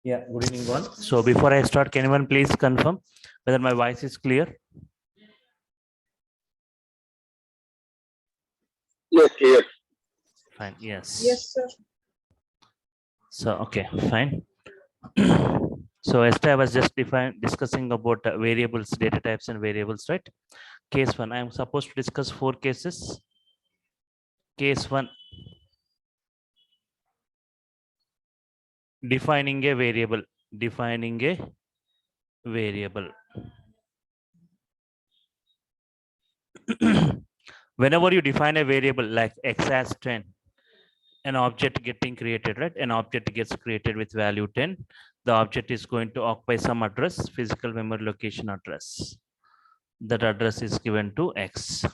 Yeah, good evening, one. So before I start, can anyone please confirm whether my voice is clear? Yes, clear. Fine. Yes. Yes, sir. So okay, fine. So yesterday I was just discussing about variables, data types, and variables, right? Case one. I am supposed to discuss 4 cases. Case one. Defining a variable. Defining a variable. Whenever you define a variable like x as 10, an object getting created, right? An object gets created with value 10. The object is going to occupy some address, physical memory location address. That address is given to x.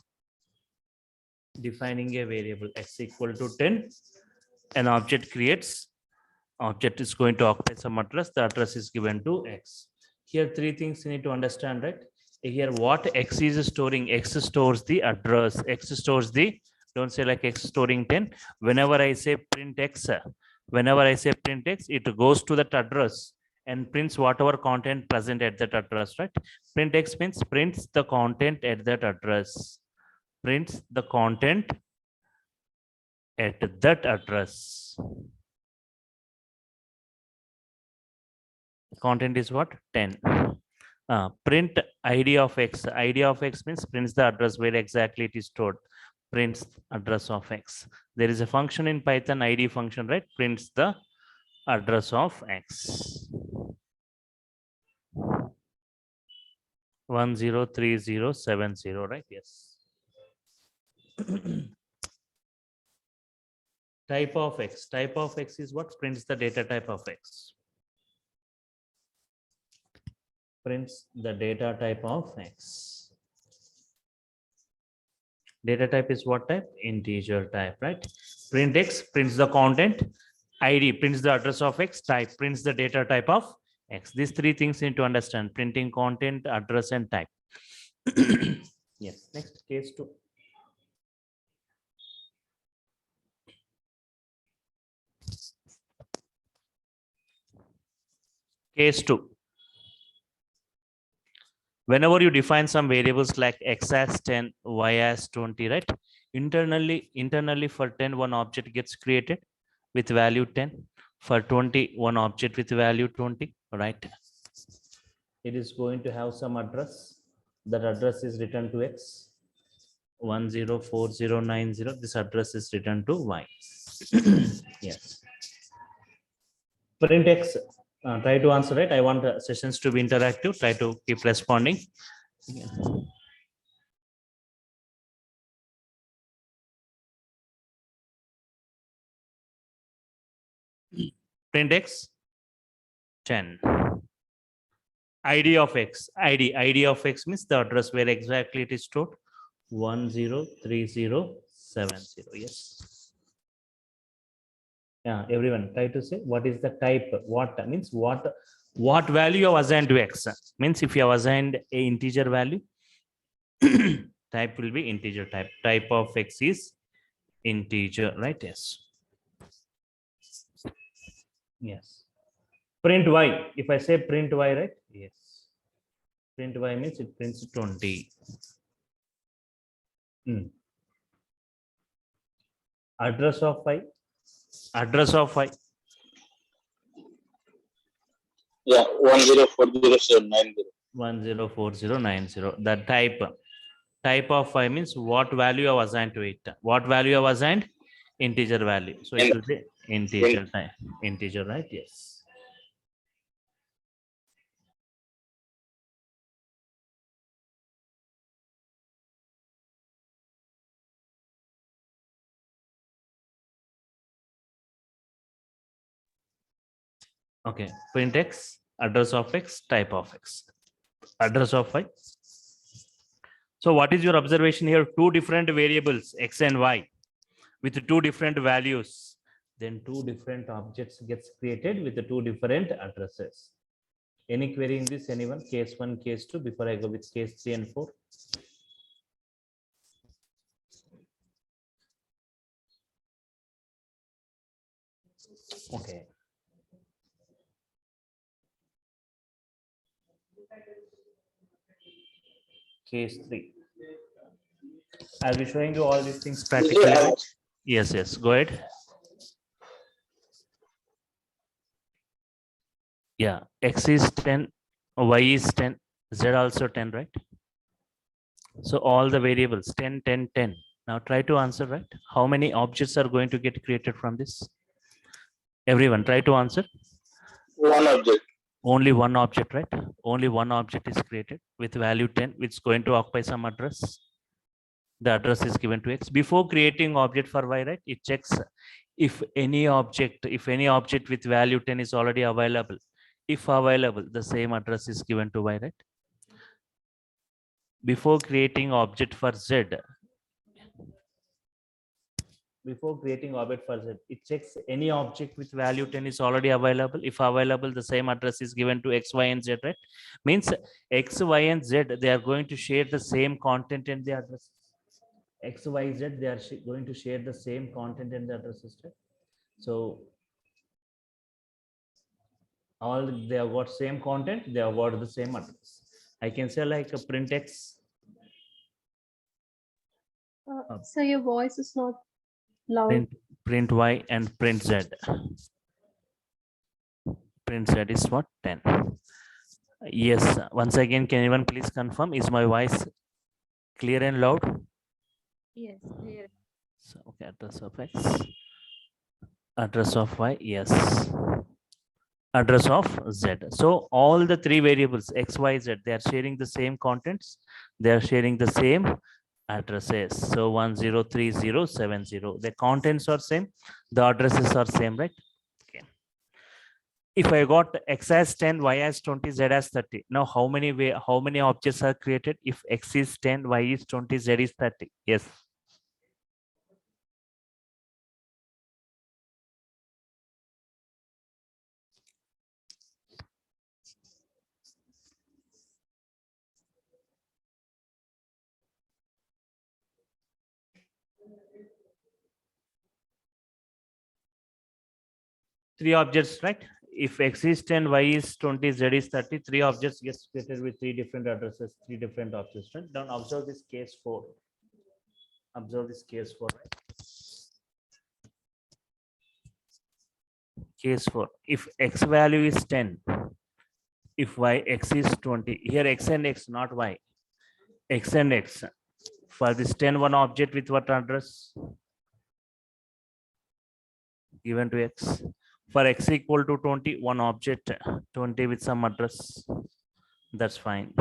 Defining a variable x equal to 10, an object creates, object is going to occupy some address, the address is given to x. Here 3 things you need to understand, right? Here what x is storing, x stores the address, x stores the, don't say like x storing 10. Whenever I say print x, it goes to that address and prints whatever content present at that address, right? Print x means prints the content at that address. Prints the content at that address. Content is what? 10. Print id of x. Id of x means prints the address where exactly it is stored. Prints address of x. There is a function in Python, id function, right? Prints the address of x. 103070, right? Yes. Type of x. Type of x is what? Prints the data type of x. Prints the data type of x. Data type is what type? Integer type, right? Print x prints the content. ID prints the address of x. Type prints the data type of x. These 3 things you need to understand: printing content, address, and type. Yes. Next, case 2. Case 2. Whenever you define some variables like x as 10, y as 20, right? Internally for 10, one object gets created with value 10. For 20, one object with value 20, right? It is going to have some address. That address is written to x. 104090. This address is written to y. Yes. Print x. Try to answer it. I want sessions to be interactive. Try to keep responding. Yeah. Print x 10. ID of x. ID of x means the address where exactly it is stored. 103070. Yes. Yeah, everyone try to say what is the type. What means what value you have assigned to x. Means if you have assigned a integer value, type will be integer type. Type of x is integer, right? Yes. Yes. Print y. If I say print y, right? Yes. Print y means it prints 20. Address of y. Address of y. Yeah, 104090. 104090. The type of y means what value you have assigned to it. What value you have assigned? Integer value. So it will be integer type. Integer, right? Yes. Okay. Print x, address of x, type of x. Address of y. So what is your observation here? 2 different variables, x and y, with 2 different values. Then 2 different objects gets created with the 2 different addresses. Any query in this, anyone? Case 1, case 2, before I go with case 3 and 4. Okay. Case 3. I'll be showing you all these things practically. Yeah. Yes, yes. Go ahead. Yeah. X is 10, Y is 10, Z also 10, right? So all the variables 10, 10, 10. Now try to answer, right? How many objects are going to get created from this? Everyone try to answer. One object. Only one object, right? Only one object is created with value 10, which is going to occupy some address. The address is given to X. Before creating object for Y, right? It checks if any object with value 10 is already available. If available, the same address is given to Y, right? Before creating object for Z, it checks any object with value 10 is already available. If available, the same address is given to X, Y, and Z, right? Means X, Y, and Z, they are going to share the same content in the address. X, Y, Z, they are going to share the same content in the address system. So all they have got same content, they have got the same address. I can say like a print X. So your voice is not loud. Print Y and print Z. Print Z is what? 10. Yes. Once again, can anyone please confirm? Is my voice clear and loud? Yes, clear. So, okay, address of X. Address of Y, yes. Address of Z. So all the three variables X, Y, Z, they are sharing the same contents. They are sharing the same addresses. So 103070. The contents are same. The addresses are same, right? Okay. If I got X as 10, Y as 20, Z as 30. Now how many objects are created? If X is 10, Y is 20, Z is 30. Yes. Three objects, right? If X is 10, Y is 20, Z is 30, three objects gets created with three different addresses, three different objects, right? Now observe this case 4. Observe this case 4, right? Case 4. If X value is 10, if Y, X is 20, here X and X, not Y. X and X. For this 10, one object with what address? Given to X. For X equal to 20, one object, 20 with some address. That's fine.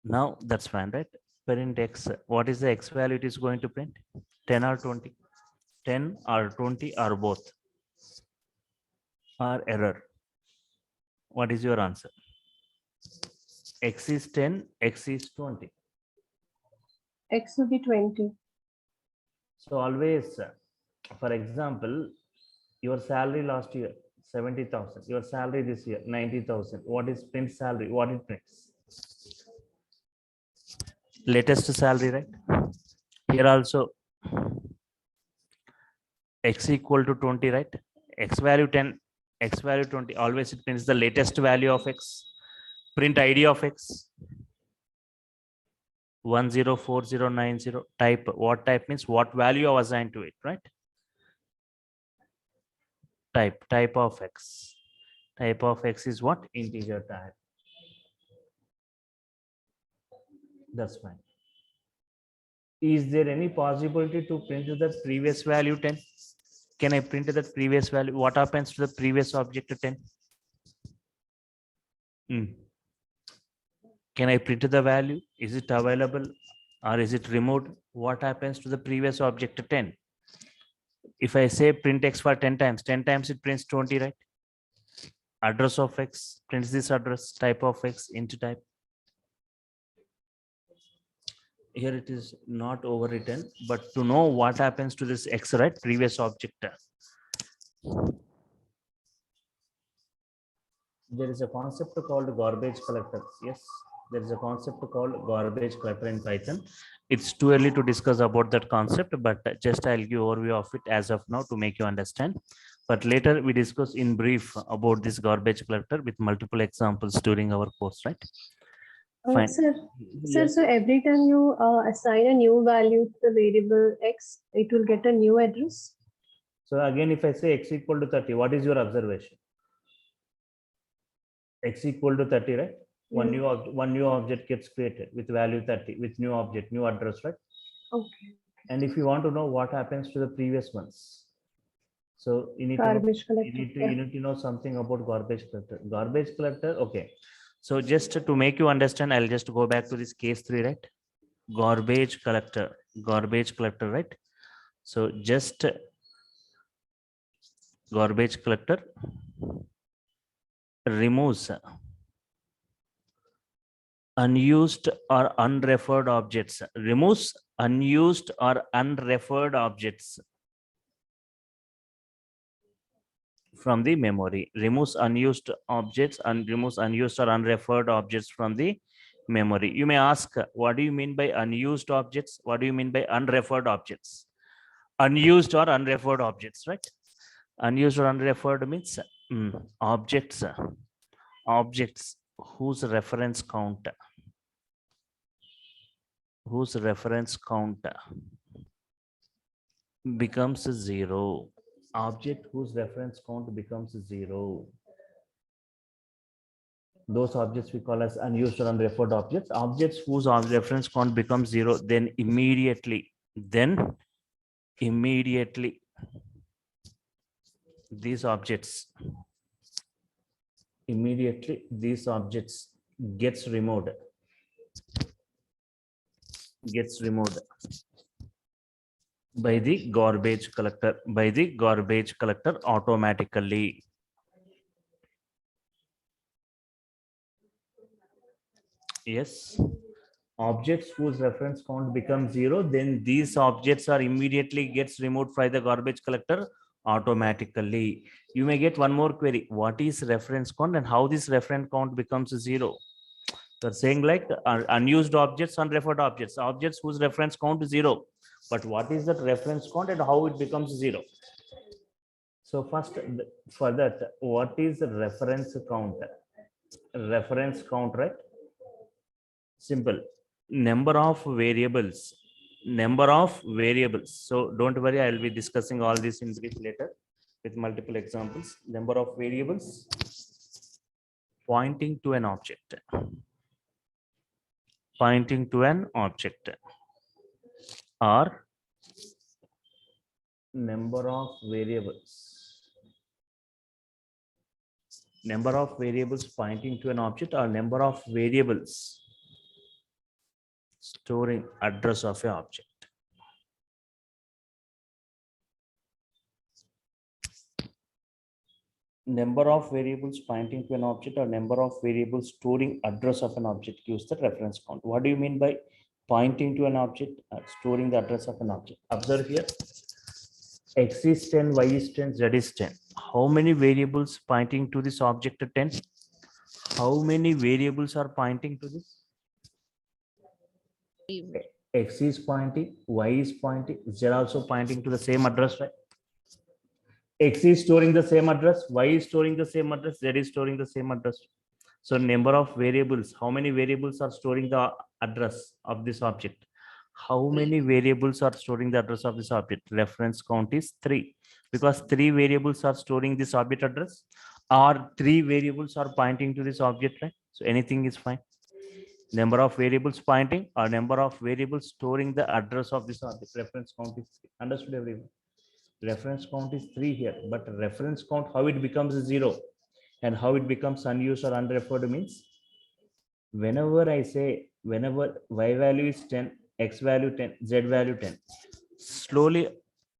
Now that's fine, right? Print X. What is the X value it is going to print? 10 or 20? 10 or 20 or both? Or error? What is your answer? X is 10, X is 20. X will be 20. So always, for example, your salary last year, 70,000. Your salary this year, 90,000. What is print salary? What it prints? Latest salary, right? Here also, X equal to 20, right? X value 10, X value 20. Always it prints the latest value of X. Print ID of X. 104090. Type. What type means what value was assigned to it, right? Type of X. Type of X is what? Integer type. That's fine. Is there any possibility to print the previous value 10? Can I print the previous value? What happens to the previous object 10? Can I print the value? Is it available or is it removed? What happens to the previous object 10? If I say print X for 10 times it prints 20, right? Address of X prints this address, type of X, int type. Here it is not overwritten, but to know what happens to this X, right? Previous object. There is a concept called garbage collector. Yes, there is a concept called garbage collector in Python. It's too early to discuss about that concept, but just I'll give overview of it as of now to make you understand. But later we discuss in brief about this garbage collector with multiple examples during our course, right? Fine. Sir, Yes. so every time you assign a new value to the variable x, it will get a new address. So again, if I say x equal to 30, what is your observation? X equal to 30, right? One new object gets created with value 30 with new object, new address, right? Okay. And if you want to know what happens to the previous ones, so you need to know, Garbage collector. you need to know something about garbage collector. Garbage collector, okay. So just to make you understand, I'll just go back to this case 3, right? Garbage collector, right? So just garbage collector removes unused or unreferred objects, removes unused or unreferred objects from the memory, removes unused objects and removes unused or unreferred objects from the memory. You may ask, what do you mean by unused objects? What do you mean by unreferred objects? Unused or unreferred objects, right? Unused or unreferred means objects, objects whose reference count becomes 0. Object whose reference count becomes 0. Those objects we call as unused or unreferred objects. Objects whose reference count becomes 0, then immediately these objects gets removed by the garbage collector automatically. Yes, objects whose reference count becomes 0, then these objects are immediately gets removed by the garbage collector automatically. You may get one more query: what is reference count and how this reference count becomes 0? They're saying like unused objects, unreferred objects, objects whose reference count is 0. But what is that reference count and how it becomes 0? So first, for that, what is the reference count? Reference count, right? Simple. Number of variables. So don't worry, I'll be discussing all this in brief later with multiple examples. Number of variables pointing to an object. Or number of variables pointing to an object, or number of variables storing address of an object. Number of variables pointing to an object or number of variables storing address of an object gives the reference count. What do you mean by pointing to an object, storing the address of an object? Observe here, x is 10, y is 10, z is 10. How many variables pointing to this object 10? How many variables are pointing to this? X is pointing, y is pointing, z also pointing to the same address, right? X is storing the same address, y is storing the same address, z is storing the same address. So number of variables, how many variables are storing the address of this object? How many variables are storing the address of this object? Reference count is 3, because 3 variables are storing this object address, or 3 variables are pointing to this object, right? So anything is fine. Number of variables pointing or number of variables storing the address of this object. Reference count is 3. Understood, everyone? Reference count is 3 here, but reference count, how it becomes 0 and how it becomes unused or unreferred means, whenever I say, whenever y value is 10, x value 10, z value 10, slowly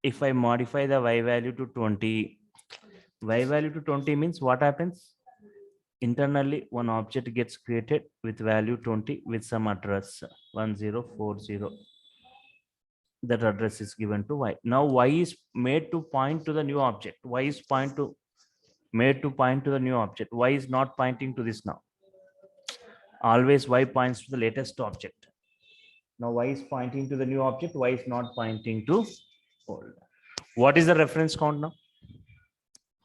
if I modify the y value to 20, y value to 20 means what happens? Internally, one object gets created with value 20 with some address 1040. That address is given to y. Now y is made to point to the new object. Y is point to made to point to the new object. Y is not pointing to this now. Always Y points to the latest object. Now Y is pointing to the new object. Y is not pointing to old. What is the reference count now?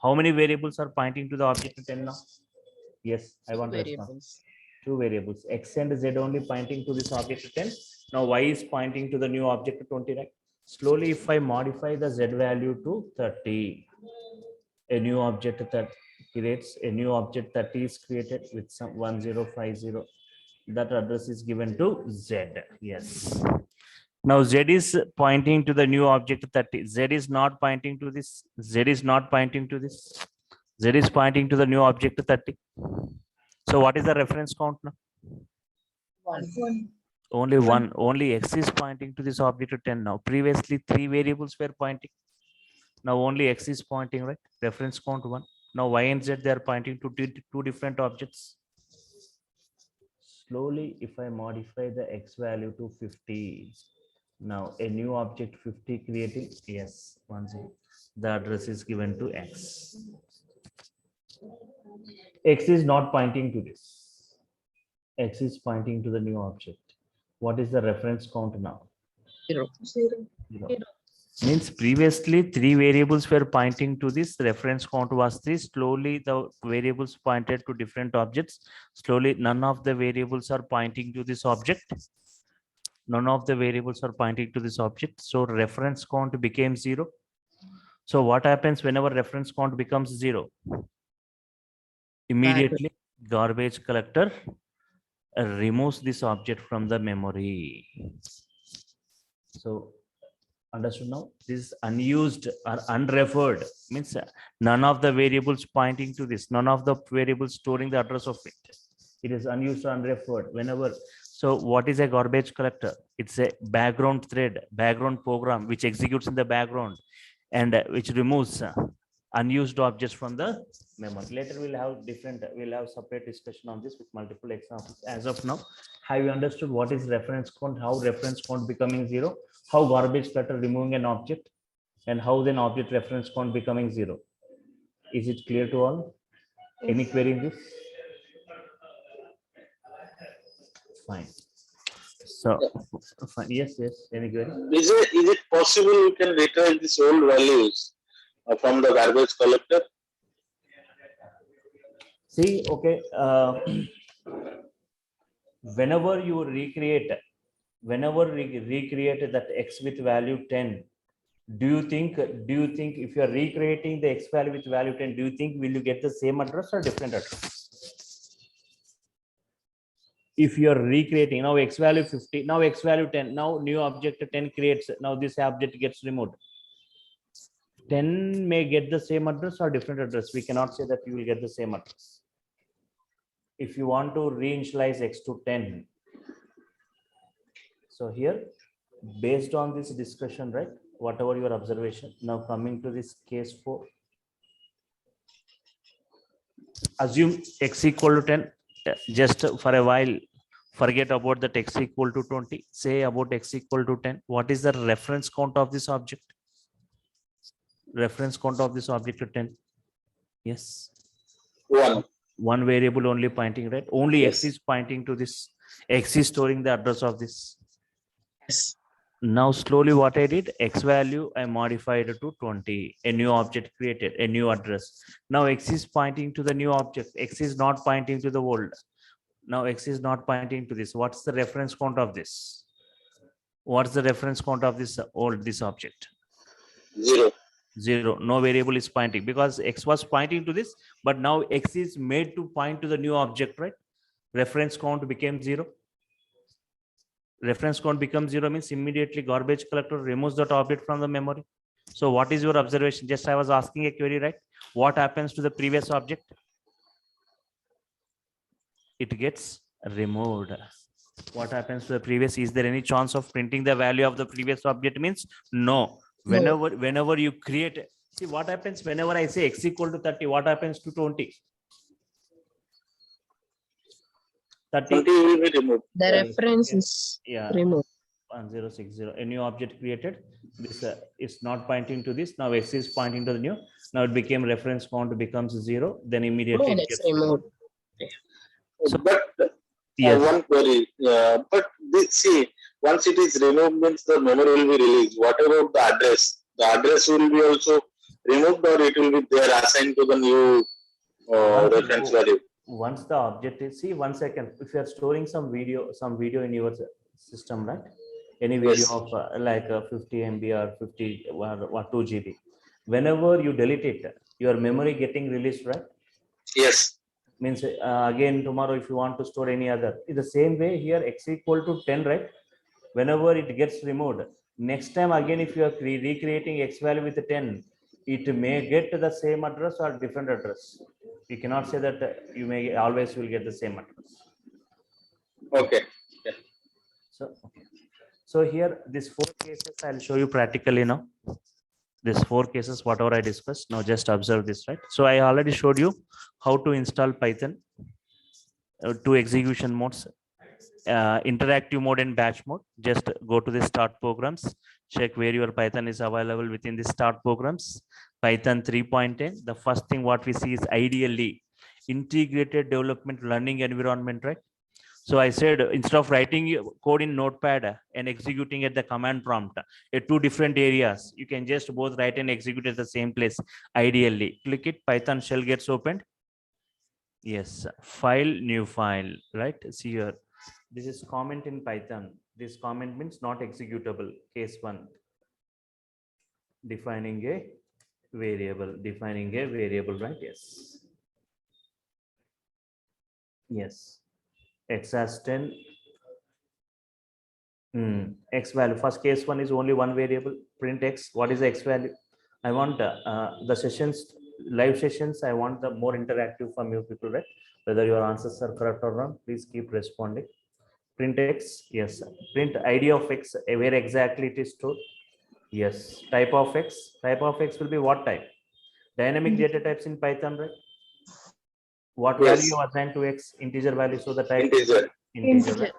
How many variables are pointing to the object 10 now? Yes, I want to respond. Variables. Two variables, X and Z only pointing to this object 10. Now Y is pointing to the new object 20, right? Slowly, if I modify the Z value to 30, a new object that creates a new object 30 is created with some 1050. That address is given to Z. Yes. Now Z is pointing to the new object 30. Z is not pointing to this. Z is not pointing to this. Z is pointing to the new object 30. So what is the reference count now? 1. Only one. Only X is pointing to this object 10 now. Previously, 3 variables were pointing. Now only X is pointing, right? Reference count 1. Now Y and Z, they are pointing to two different objects. Slowly, if I modify the X value to 50, now a new object 50 creating, yes, 10. The address is given to X. X is not pointing to this. X is pointing to the new object. What is the reference count now? 0. Zero. Means previously 3 variables were pointing to this. Reference count was 3. Slowly the variables pointed to different objects. Slowly none of the variables are pointing to this object. None of the variables are pointing to this object. So reference count became 0. So what happens whenever reference count becomes 0? Immediately garbage collector removes this object from the memory. So understood now? This is unused or unreferred, means none of the variables pointing to this, none of the variables storing the address of it. It is unused or unreferred whenever. So what is a garbage collector? It's a background thread, background program which executes in the background and which removes unused objects from the memory. Later we'll have separate discussion on this with multiple examples. As of now, have you understood what is reference count, how reference count becoming 0, how garbage collector removing an object, and how then object reference count becoming 0? Is it clear to all? Any query in this? Fine. So fine. Yes, any query? Is it possible we can retrieve these old values from the garbage collector? See, okay, whenever you recreate that X with value 10, do you think if you are recreating the X value with value 10, do you think will you get the same address or different address? If you are recreating now X value 50, now X value 10, now new object 10 creates, now this object gets removed. 10 may get the same address or different address. We cannot say that you will get the same address. If you want to reinitialize X to 10, so here, based on this discussion, right, whatever your observation, now coming to this case 4, assume X equal to 10, just for a while, forget about that X equal to 20, say about X equal to 10. What is the reference count of this object? Reference count of this object to 10? Yes. 1. One variable only pointing, right? Only Yes. X is pointing to this. X is storing the address of this. Yes. Now slowly what I did, X value I modified to 20. A new object created, a new address. Now X is pointing to the new object. X is not pointing to the old. Now X is not pointing to this. What's the reference count of this? What's the reference count of this object? 0. 0. No variable is pointing because X was pointing to this, but now X is made to point to the new object, right? Reference count became 0. Reference count becomes 0 means immediately garbage collector removes that object from the memory. So what is your observation? Just I was asking a query, right? What happens to the previous object? It gets removed. What happens to the previous? Is there any chance of printing the value of the previous object? Means no. Whenever you create, see what happens whenever I say X equal to 30, what happens to 20? 30 20 will be removed. The reference is Yeah. removed. 1060. A new object created. This is not pointing to this. Now X is pointing to the new. Now it became reference count becomes 0. Then immediately No, it that's gets removed. removed. So, But yes. one query. But see, once it is removed, means the memory will be released. What about the address? The address will be also removed, or it will be there assigned to the new reference value. Once the object is, see, 1 second, if you are storing some video in your system, right? Any video Yes. of like 50 MB or 50 or 2 GB, whenever you delete it, your memory getting released, right? Yes. Means again tomorrow if you want to store any other, in the same way here X equal to 10, right? Whenever it gets removed, next time again if you are recreating X value with 10, it may get the same address or different address. You cannot say that you may always will get the same address. Okay. Okay. So here these 4 cases I'll show you practically now. These 4 cases, whatever I discussed, now just observe this, right? So I already showed you how to install Python, 2 execution modes, interactive mode and batch mode. Just go to the start programs, check where your Python is available within the start programs. Python 3.10. The first thing what we see is ideally integrated development learning environment, right? So I said instead of writing code in Notepad and executing at the command prompt at 2 different areas, you can just both write and execute at the same place. Ideally, click it, Python shell gets opened. Yes, file, new file, right? See here, this is comment in Python. This comment means not executable. Case 1, defining a variable, right? Yes. X has 10. X value. First case 1 is only one variable. Print X. What is the X value? I want the sessions, live sessions. I want the more interactive from you people, right? Whether your answers are correct or wrong, please keep responding. Print X. Yes. Print ID of X. Where exactly it is stored. Yes. Type of X. Type of X will be what type? Dynamic data types in Python, right? What value you assign to X? Integer value. So the type Integer. Integer. Right?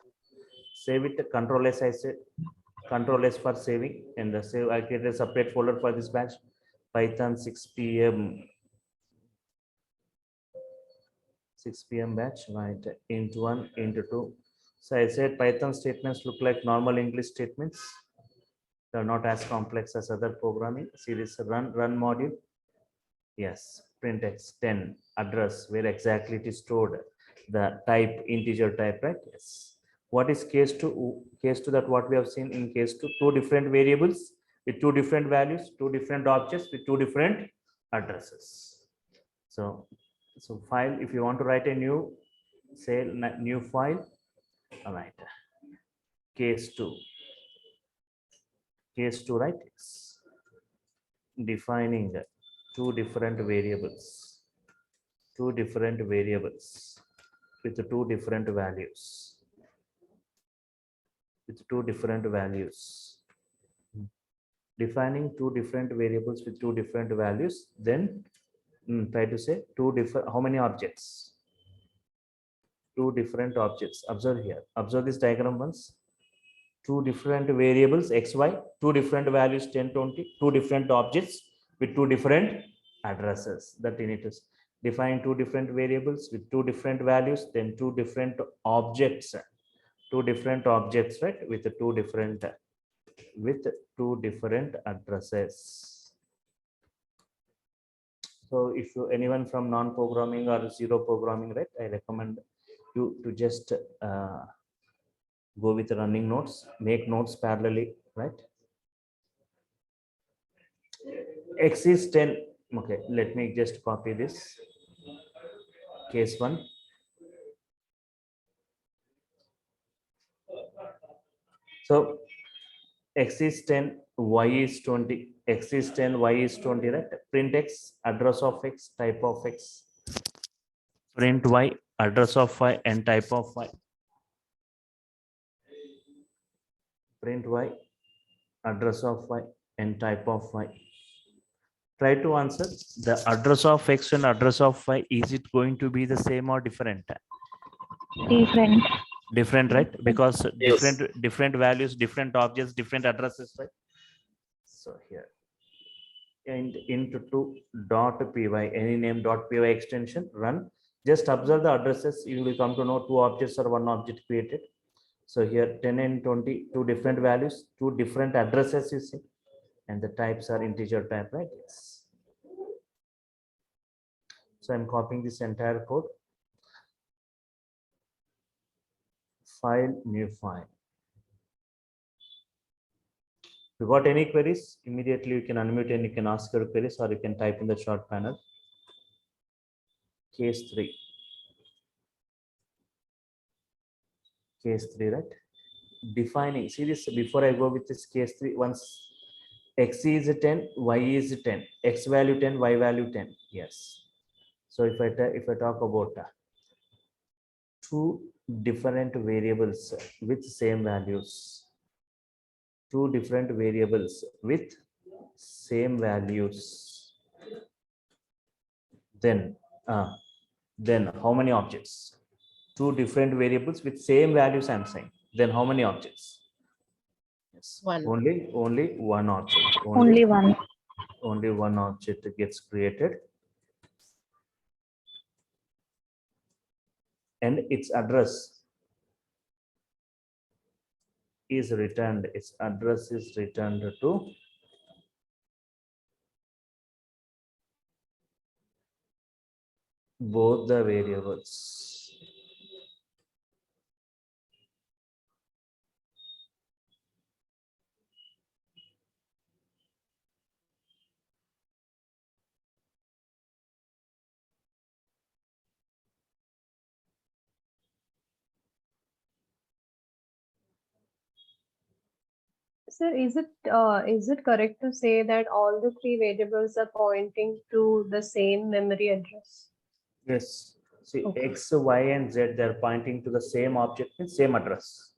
Save it. Control S. I said. Control S for saving, and the save. I created a separate folder for this batch. Python 6 p.m. 6 p.m. batch. Right. Int 1, int 2. So I said Python statements look like normal English statements. They are not as complex as other programming. See this run module. Yes. Print X 10 address where exactly it is stored. The type integer type, right? Yes. What is case 2? Case 2, that what we have seen in case 2, 2 different variables with 2 different values, 2 different objects with 2 different addresses. So file, if you want to write a new, say new file, all right. Case 2, right? Yes. Defining 2 different variables with 2 different values. Defining 2 different variables with 2 different values, then try to say 2 different, how many objects? 2 different objects. Observe here, observe this diagram once. 2 different variables xy, 2 different values 10, 20, 2 different objects with 2 different addresses. That you need to define 2 different variables with 2 different values, then 2 different objects, right? With 2 different addresses. So if you anyone from non-programming or zero programming, right, I recommend you to just go with running notes, make notes parallelly, right? X is 10. Okay, let me just copy this. Case 1. So X is 10, Y is 20. X is 10, Y is 20, right? Print X, address of X, type of X. Print Y, address of Y and type of Y. Print Y, address of Y and type of Y. Try to answer the address of X and address of Y. Is it going to be the same or different? Different. Different, right? Because Yes. different values, different objects, different addresses, right? So here, and into to .py, any name .py extension, run. Just observe the addresses. You will come to know two objects or one object created. So here 10 and 20, two different values, two different addresses you see, and the types are integer type, right? Yes. So I'm copying this entire code. File, new file. If you got any queries, immediately you can unmute and you can ask your queries, or you can type in the short panel. Case 3. Case 3, right? Defining, see this before I go with this case 3, once x is 10, y is 10, x value 10, y value 10. Yes. So if I talk about two different variables with same values, two different variables with same values, then how many objects? Two different variables with same values, I'm saying. Then how many objects? Yes. One. Only one object. Only one. Only one object gets created, and its address is returned. Its address is returned to both the variables. Sir, is it correct to say that all the three variables are pointing to the same memory address? Yes. See, Okay. X, Y, and Z, they're pointing to the same object and same address.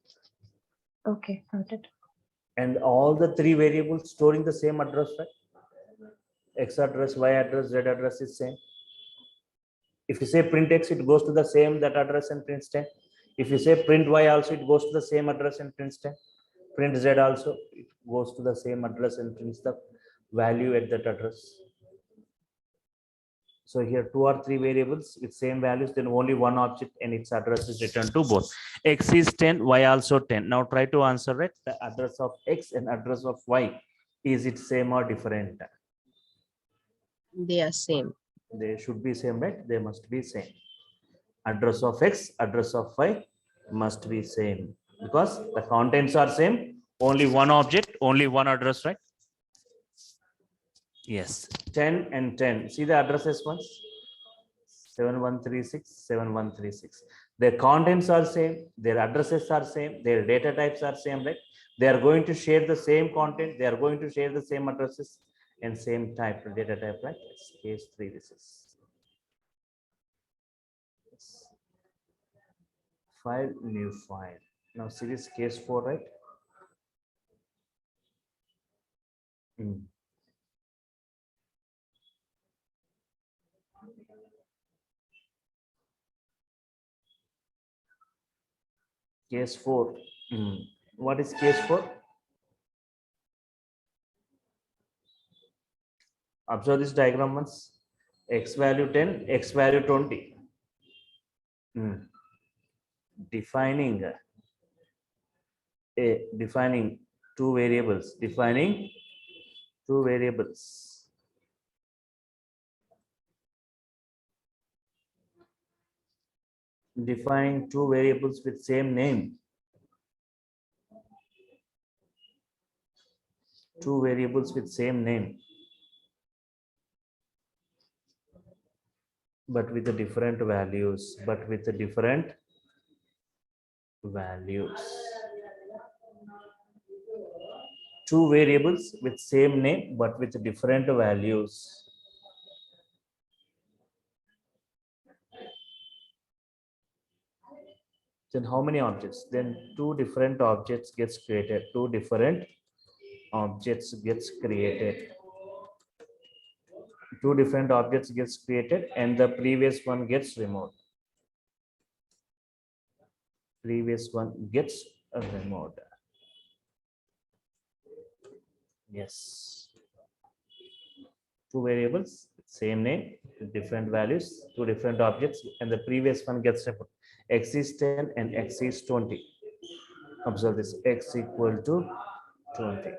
Okay, got it. And all the three variables storing the same address, right? X address, Y address, Z address is same. If you say print X, it goes to the same that address and prints 10. If you say print Y also, it goes to the same address and prints 10. Print Z also, it goes to the same address and prints the value at that address. So here two or three variables with same values, then only one object and its address is returned to both. X is 10, Y also 10. Now try to answer it. The address of X and address of Y, is it same or different? They are same. They should be same, right? They must be same. Address of X, address of Y must be same because the contents are same. Only one object, only one address, right? Yes, 10 and 10. See the addresses once. 7136, 7136. Their contents are same, their addresses are same, their data types are same, right? They are going to share the same content, they are going to share the same addresses and same type data type, right? It's case 3. This is file, new file. Now see this case 4, right? Case 4. What is case 4? Observe this diagram once. X value 10, X value 20. Defining defining two variables. Defining two variables. Defining two variables with same name. Two variables with same name, but with the different values. But with the different values. Two variables with same name, but with different values. Then how many objects? Then two different objects gets created. Two different objects gets created. Two different objects gets created and the previous one gets removed. previous one gets removed. Yes. Two variables, same name, different values, two different objects, and the previous one gets removed. X is 10 and X is 20. Observe this, X equal to 20.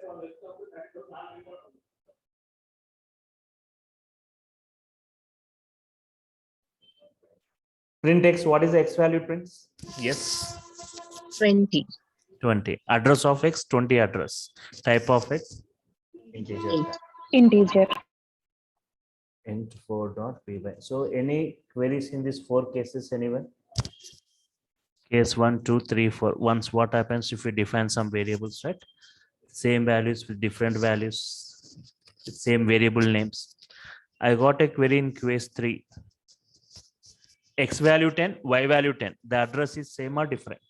Print X, what is the X value prints? Yes, 20. 20. Address of X, 20 address. Type of X, integer. Int. Integer. int4.py. So any queries in these four cases, anyone? Case 1, 2, 3, 4. Once what happens if we define some variables, right? Same values with different values, with same variable names. I got a query in case 3. X value 10, Y value 10. The address is same or different?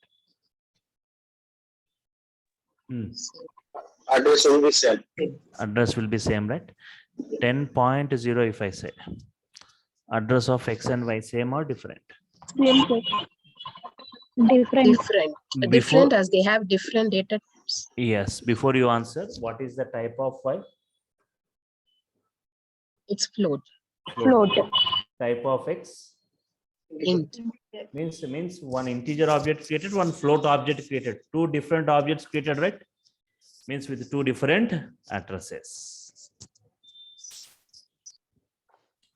Address will be same. Address will be same, right? 10.0 if I say. Address of X and Y same or different? Different. Different. Before, Different as they have different data types. yes, before you answer, what is the type of Y? It's float. Float. Type of X? Int. Means one integer object created, one float object created. Two different objects created, right? Means with two different addresses.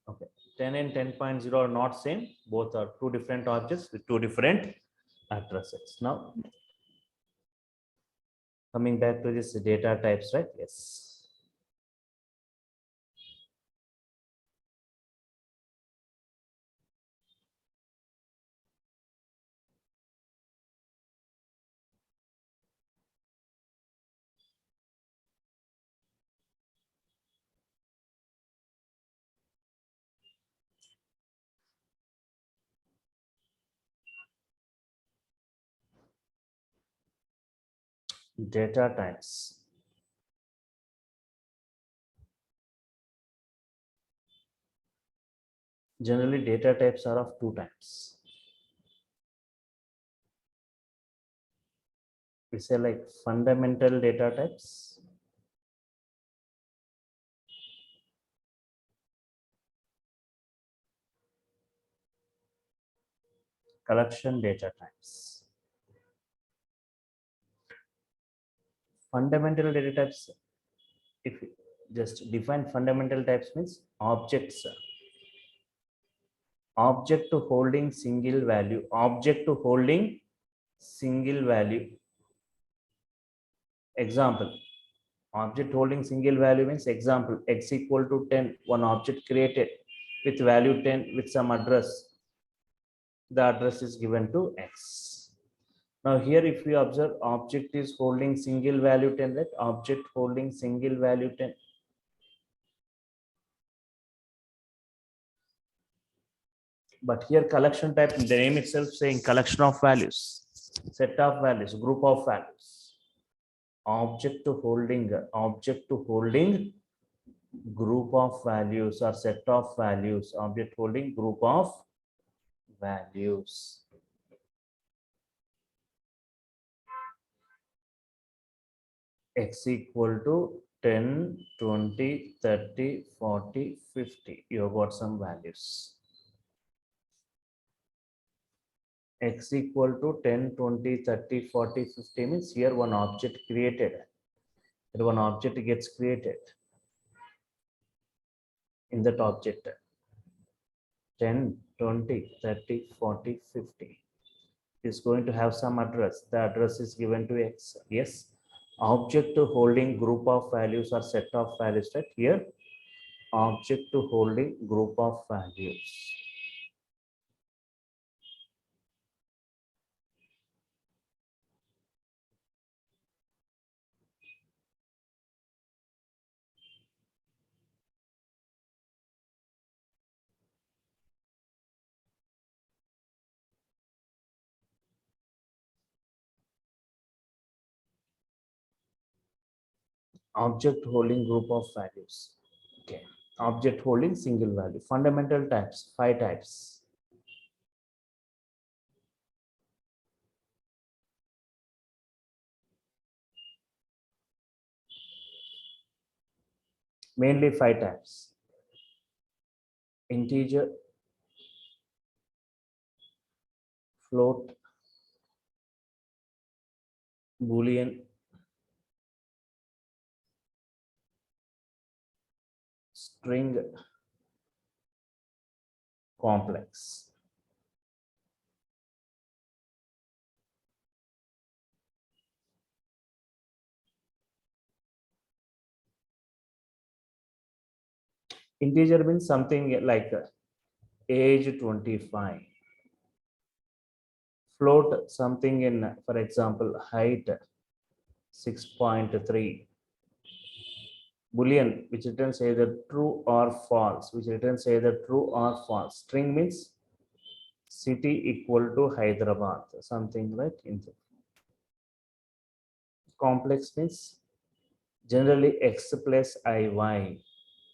Okay. 10 and 10.0 are not same. Both are two different objects with two different addresses. Now, coming back to this data types, right? Yes. Data types. Generally, data types are of two types. We say like fundamental data types. Collection data types. Fundamental data types, if you just define fundamental types, means objects. Object to holding single value. Object to holding single value. Example. Object holding single value means example X equal to 10. One object created with value 10 with some address. The address is given to X. Now here if we observe, object is holding single value 10, right? Object holding single value 10. But here collection type, the name itself saying collection of values, set of values, group of values. Object to holding group of values or set of values. Object holding group of values. X equal to 10, 20, 30, 40, 50. You have got some values. X equal to 10, 20, 30, 40, 50 means here one object created. And one object gets created in that object. 10, 20, 30, 40, 50 is going to have some address. The address is given to X. Yes. Object to holding group of values or set of values, right? Here, object to holding group of values. Object holding group of values. Okay. Object holding single value. Fundamental types, 5 types. Mainly 5 types: integer, float, boolean, string, complex. Integer means something like age 25. Float something in, for example, height 6.3. Boolean, which returns either true or false, which returns either true or false. String means city equal to Hyderabad, something like in the complex means generally x plus iy,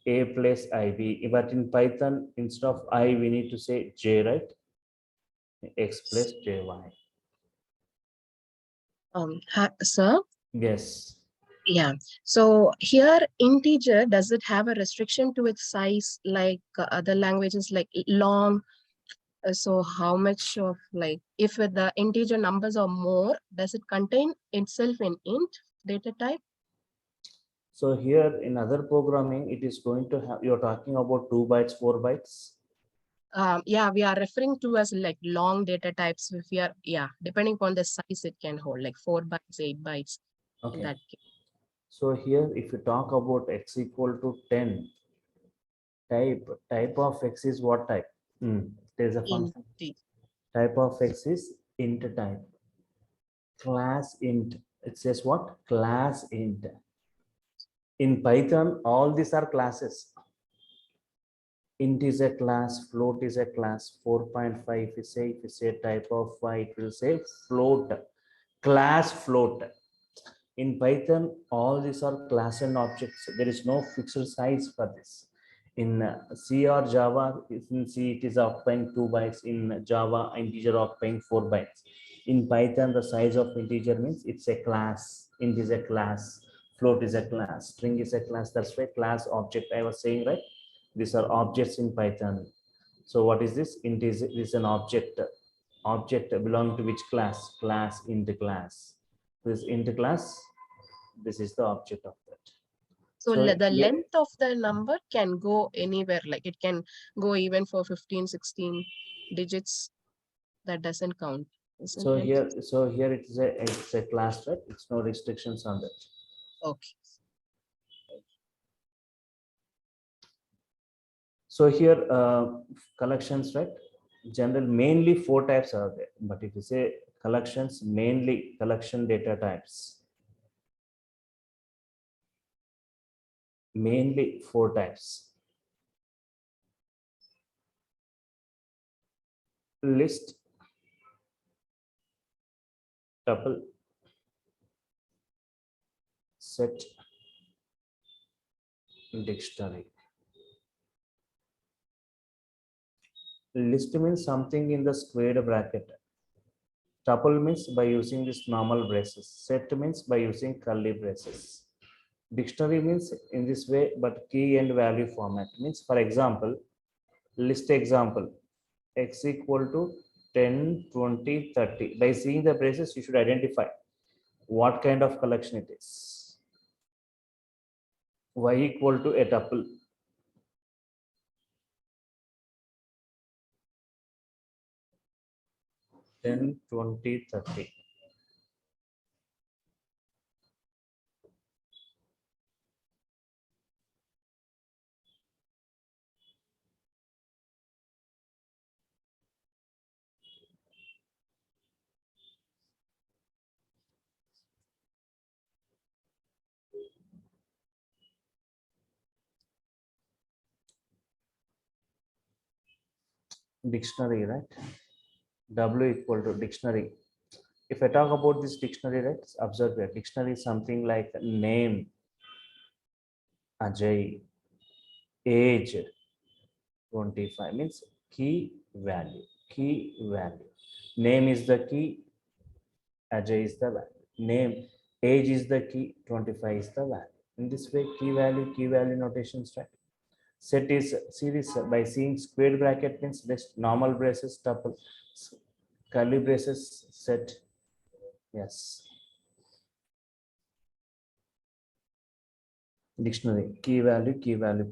a plus ib, but in Python instead of I we need to say j, right? X plus jy. Sir, Yes. yeah. So here integer, does it have a restriction to its size like other languages like long? So how much of like if the integer numbers are more, does it contain itself in int data type? So here in other programming, it is going to have, you're talking about 2 bytes, 4 bytes. Yeah, we are referring to as like long data types. If we are, yeah, depending upon the size it can hold, like 4 bytes, 8 bytes. Okay. That So here, if you talk about x equal to 10, type of x is what type? There's a function. int. Type of x is int type. Class int. It says what? Class int. In Python, all these are classes. Int is a class, float is a class, 4.5 if you say type of y, it will say float, class float. In Python, all these are class and objects. There is no fixed size for this. In C or Java, in C it is occupying 2 bytes. In Java, integer occupying 4 bytes. In Python, the size of integer means it's a class. Int is a class, float is a class, string is a class. That's why class object I was saying, right? These are objects in Python. So what is this? Int is an object. Object belonging to which class? Class int class. This int class, this is the object of that. So So the here, length of the number can go anywhere, like it can go even for 15, 16 digits. That doesn't count, isn't it? so here it's a class, right? It's no restrictions on that. Okay. So here collections, right? General mainly 4 types are there, but if you say collections, mainly collection data types, mainly 4 types: list, tuple, set, dictionary. List means something in the squared bracket. Tuple means by using this normal braces. Set means by using curly braces. Dictionary means in this way, but key and value format means, for example, list example, x equal to 10, 20, 30. By seeing the braces, you should identify what kind of collection it is. Y equal to a tuple. 10, 20, 30. Dictionary, right? W equal to dictionary. If I talk about this dictionary, right, observe here. Dictionary is something like name, Ajay, age, 25 means key value. Key value. Name is the key, Ajay is the value. Name, age is the key, 25 is the value. In this way, key value notations, right? Set is series by seeing square bracket means list normal braces, tuple, curly braces, set. Yes. Dictionary, key value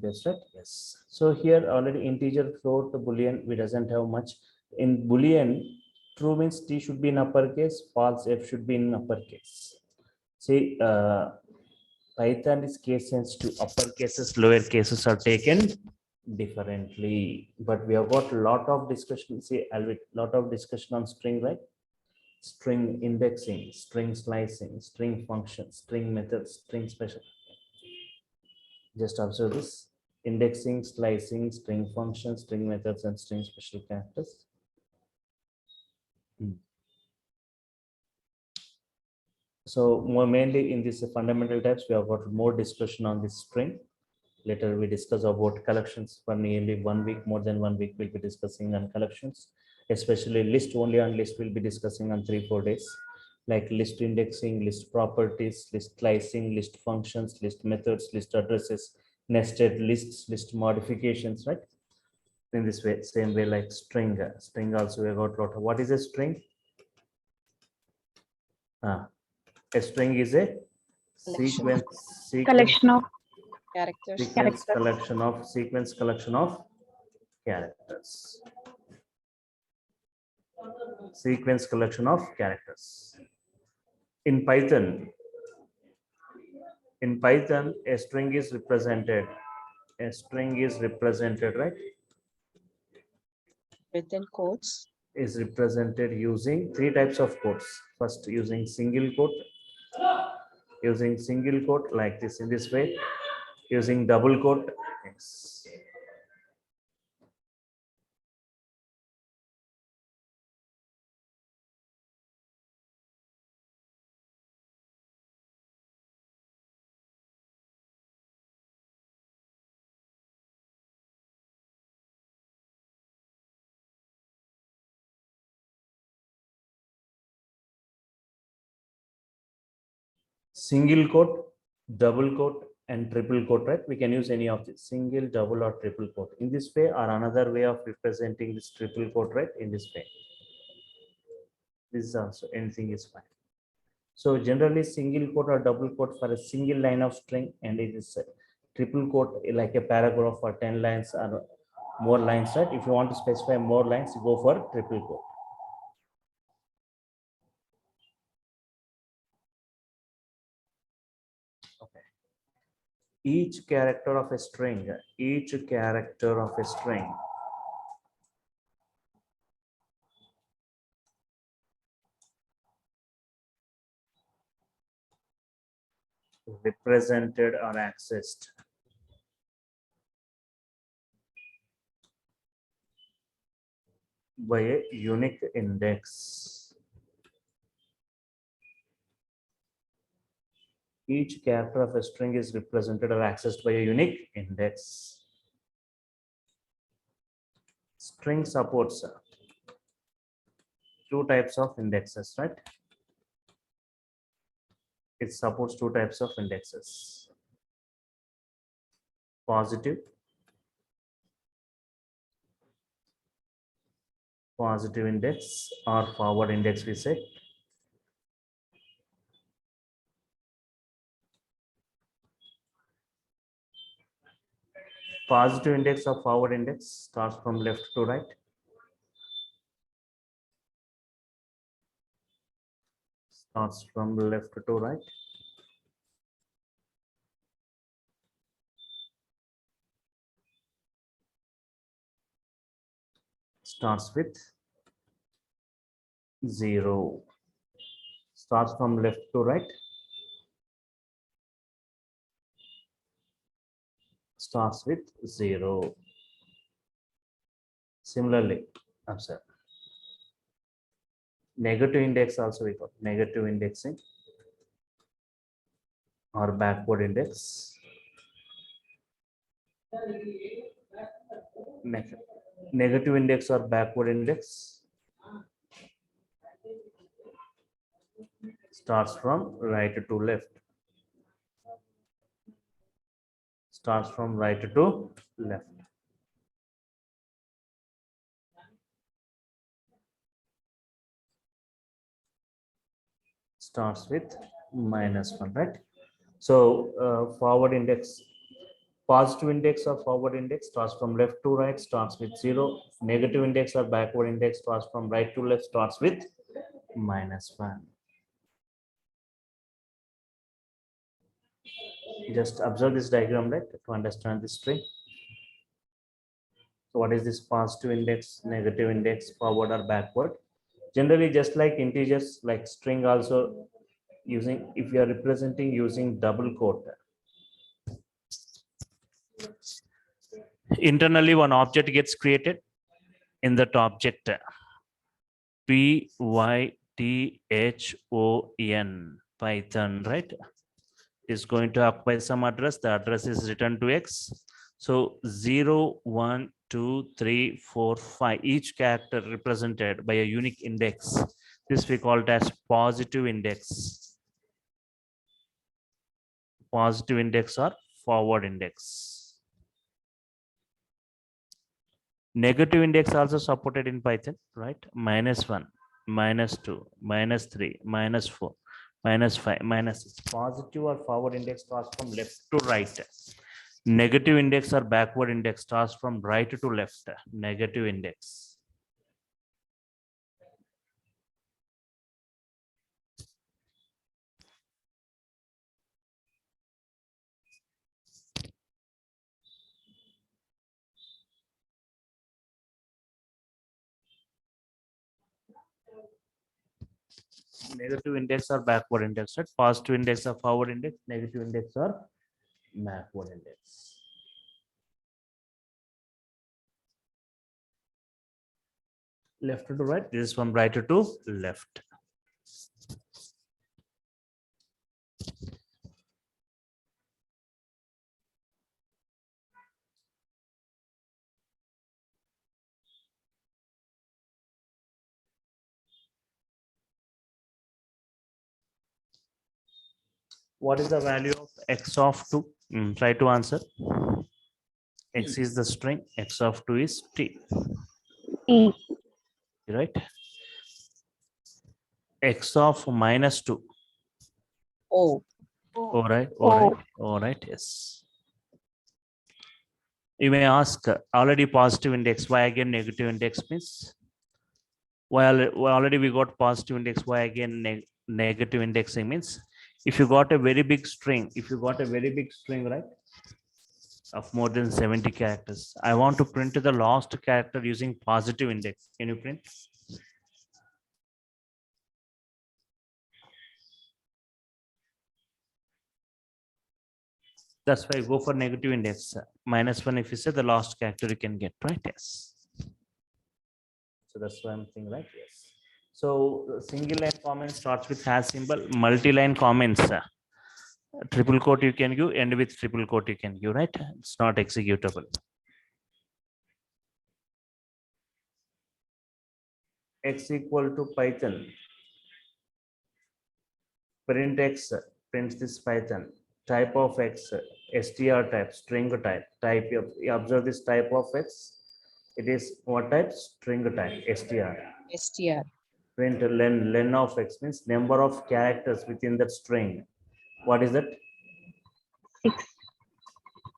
place, right? Yes. So here already integer, float, boolean, we doesn't have much. In boolean, true means T should be in uppercase, false F should be in uppercase. See, Python is case sensitive. Upper cases, lower cases are taken differently. But we have got a lot of discussion. See, a lot of discussion on string, right? String indexing, string slicing, string functions, string methods, string special. Just observe this: indexing, slicing, string functions, string methods, and string special characters. So more mainly in this fundamental types, we have got more discussion on this string. Later we discuss about collections for nearly 1 week, more than 1 week we'll be discussing on collections, especially list. Only on list we'll be discussing on 3-4 days, like list indexing, list properties, list slicing, list functions, list methods, list addresses, nested lists, list modifications, right? In this way, same way like string. String also we got lot of, what is a string? A string is a Collection. Collection of Characters. characters. sequence collection of characters. Sequence collection of characters. In Python, a string is represented. A string is represented, right? Within quotes. Is represented using 3 types of quotes. First, using single quote, like this, in this way, using double quote. Yes. Single quote, double quote, and triple quote, right? We can use any of this, single, double, or triple quote. In this way, or another way of representing this triple quote, right? In this way, this is also anything is fine. So generally, single quote or double quote for a single line of string, and it is a triple quote like a paragraph for 10 lines or more lines, right? If you want to specify more lines, you go for triple quote. Each character of a string represented or accessed by a unique index. Each character of a string is represented or accessed by a unique index. String supports 2 types of indexes, right? It supports 2 types of indexes: positive index or forward index, we say. Positive index or forward index starts from left to right. Starts from left to right. Starts with 0. Starts from left to right. Starts with 0. Similarly, observe. Negative index also we got negative indexing or backward index. Negative index or backward index starts from right to left. starts from right to left. Starts with -1, right? So forward index, positive index or forward index starts from left to right, starts with 0. Negative index or backward index starts from right to left, starts with -1. Just observe this diagram, right, to understand this string. So what is this positive index, negative index, forward or backward? Generally, just like integers, like string also using, if you are representing using double quote. Internally, one object gets created. In that object, Python, Python, right, is going to occupy some address. The address is written to X. So 0, 1, 2, 3, 4, 5, each character represented by a unique index. This we call it as positive index. Positive index or forward index. Negative index also supported in Python, right? -1, -2, -3, -4, -5, -6. Positive or forward index starts from left to right. Negative index or backward index starts from right to left. Negative index. Negative index or backward index, right? Positive index or forward index, negative index or backward index. Left to right, this is from right to left. What is the value of x of 2? Try to answer. X is the string, x of 2 is t. E. Right? X of -2. O. All right, all right, all right, yes. You may ask, already positive index, why again negative index means? Well, already we got positive index, why again negative indexing means? If you got a very big string, right, of more than 70 characters, I want to print the last character using positive index. Can you print? That's why I go for negative index. -1, if you say the last character you can get, right? Yes. So that's why I'm thinking, right? Yes. So single line comment starts with hash symbol, multi-line comments. Triple quote you can give, end with triple quote you can give, right? It's not executable. X equal to Python. Print X prints this Python. Type of X, str type, string type. Type, you observe this type of X. It is what type? String type, str. STR. Print len of X means number of characters within that string. What is that? 6.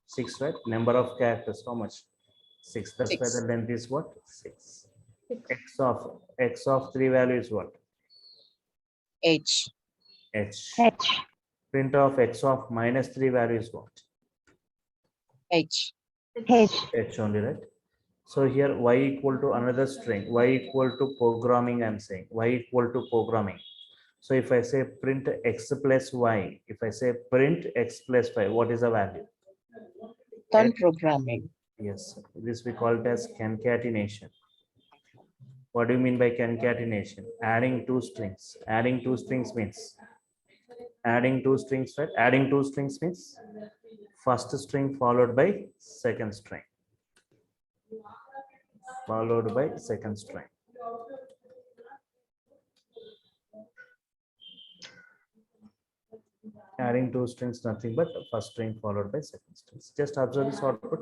6, right? Number of characters, how much? 6. That's why 6. the length is what? 6. 6. X of 3 value is what? H. H. H. Print of X of -3 value is what? H. H. H only, right? So here y equal to another string, y equal to programming, I'm saying y equal to programming. So if I say print x plus y, if I say print x plus y, what is the value? Done programming. Yes, this we call it as concatenation. What do you mean by concatenation? Adding two strings. Adding two strings means adding two strings, right? Adding two strings means first string followed by second string. Followed by second string. Adding two strings, nothing but first string followed by second strings. Just observe this output.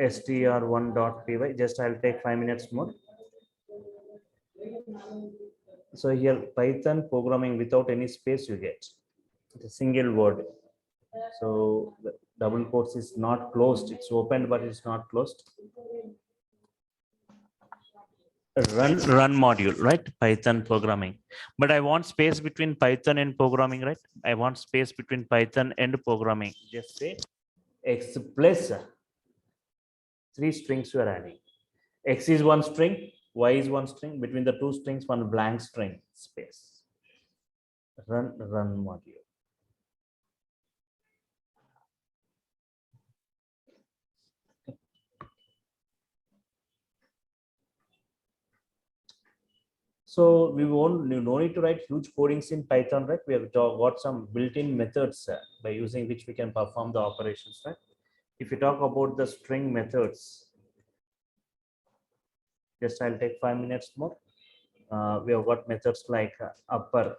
str1.py. Just I'll take 5 minutes more. So here Python programming without any space you get. It's a single word. So the double quotes is not closed. It's opened, but it's not closed. Run module, right? Python programming. But I want space between Python and programming, right? I want space between Python and programming. Just say x plus 3 strings you are adding. X is one string, y is one string. Between the two strings, one blank string space. Run module. So we won't, you no need to write huge codings in Python, right? We have got some built-in methods by using which we can perform the operations, right? If you talk about the string methods, just I'll take 5 minutes more. We have got methods like upper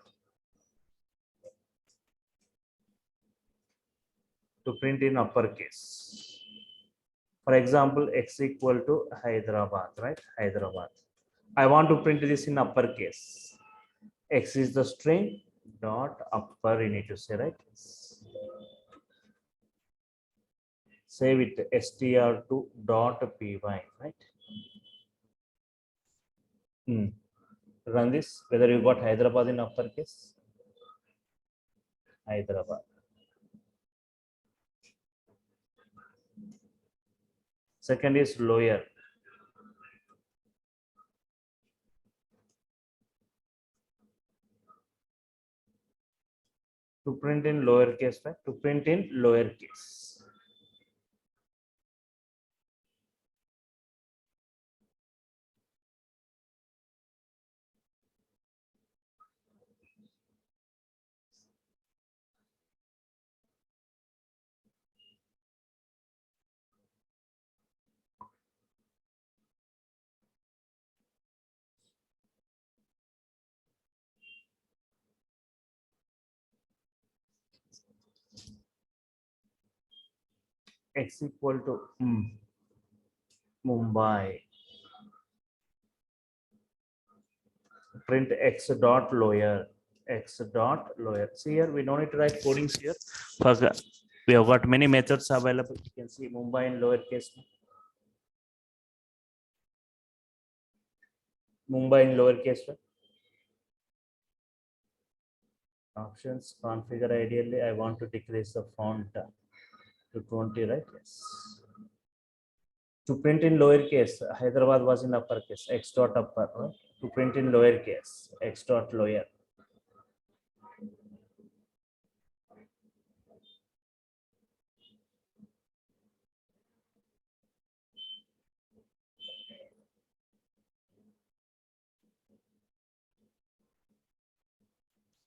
to print in uppercase. For example, x equal to Hyderabad, right? Hyderabad. I want to print this in uppercase. X is the string dot upper, you need to say, right? Save it str2 dot py, right? Run this, whether you got Hyderabad in uppercase. Hyderabad. Second is lower. To print in lowercase, right? To print in lowercase. X equal to Mumbai. Print x dot lower. X dot lower. See here, we don't need to write codings here. We have got many methods available. You can see Mumbai in lowercase. Mumbai in lowercase. Options configure ideally. I want to decrease the font to 20, right? Yes. To print in lowercase, Hyderabad was in uppercase, x dot upper, right? To print in lowercase, x dot lower.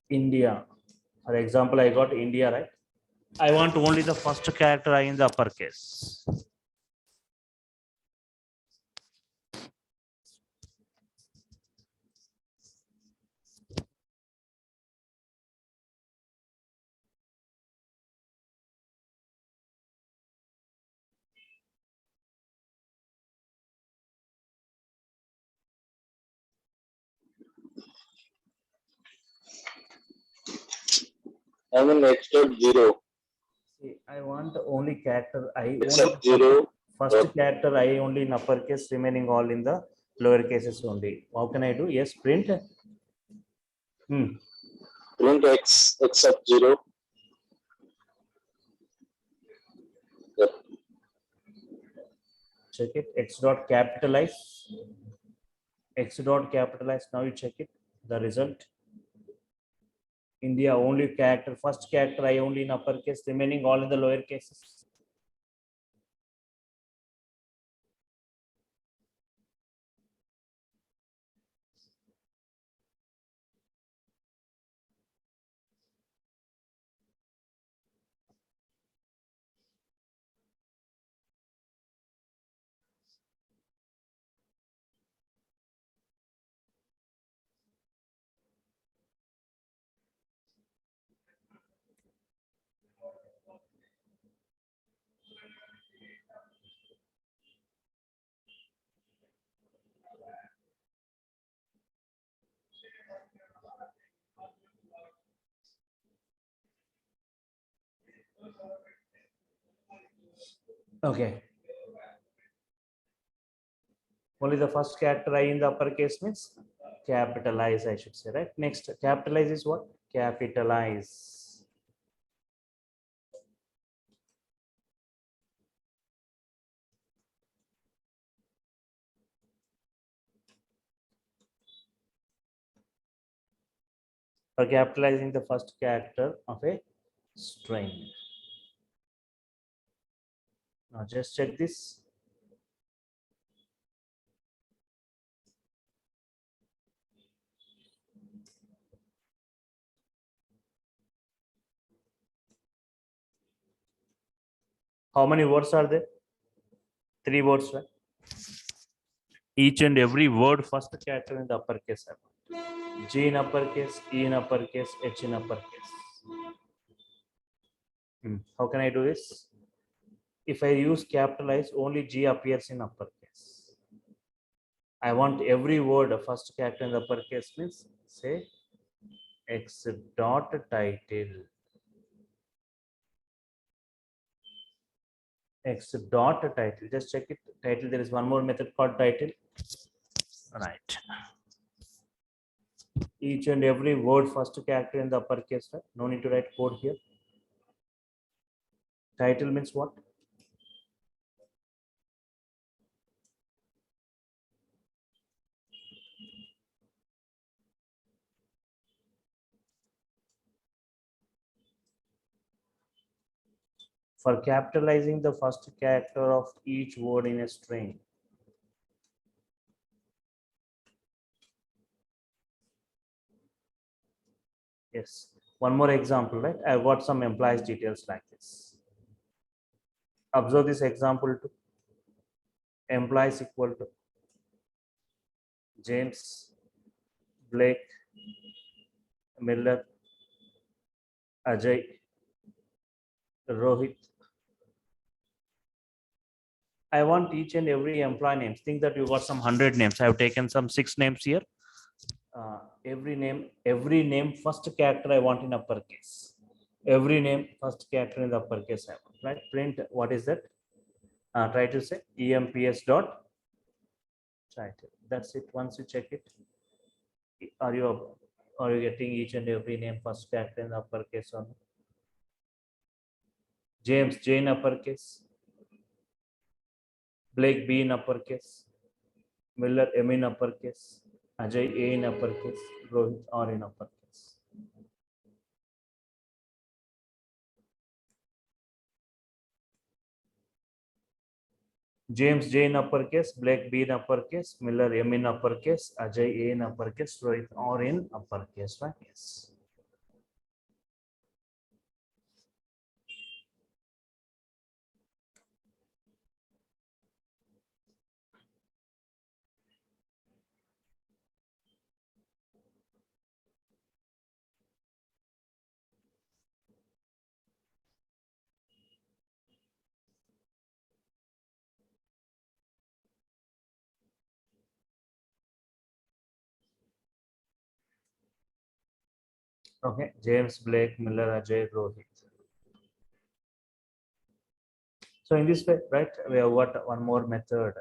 India. For example, I got India, right? I want only the first character I in the uppercase. I mean x dot 0. See, I want only character I X only of 0. first character I only in uppercase, remaining all in the lower cases only. How can I do? Yes, print. Print x of 0. Yep. Check it. X dot capitalize. X dot capitalize. Now you check it. The result. India only character, first character I only in uppercase, remaining all in the lower cases. Okay. Only the first character I in the uppercase means capitalize, I should say, right? Next, capitalize is what? Capitalize. For capitalizing the first character of a string. Now just check this. How many words are there? 3 words, right? Each and every word first character in the uppercase. G in uppercase, E in uppercase, H in uppercase. How can I do this? If I use capitalize, only G appears in uppercase. I want every word first character in the uppercase means say X dot title. X dot title. Just check it. Title. There is one more method called title. Right. Each and every word first character in the uppercase. Right? No need to write code here. Title means what? For capitalizing the first character of each word in a string. Yes. One more example, right? I've got some employees details like this. Observe this example to employees equal to James, Blake, Miller, Ajay, Rohit. I want each and every employee names. Think that you got some 100 names. I have taken some 6 names here. Every name, first character I want in uppercase. Every name, first character in the uppercase I want, right? Print, what is that? Try to say emps dot title. That's it. Once you check it, are you getting each and every name first character in the uppercase or no? James J in uppercase, Blake B in uppercase, Miller M in uppercase, Ajay A in uppercase, Rohit R in uppercase. James J in uppercase, Blake B in uppercase, Miller M in uppercase, Ajay A in uppercase, Rohit R in uppercase, right? Yes. Okay, James, Blake, Miller, Ajay, Rohit. So in this way, right, we have got one more method.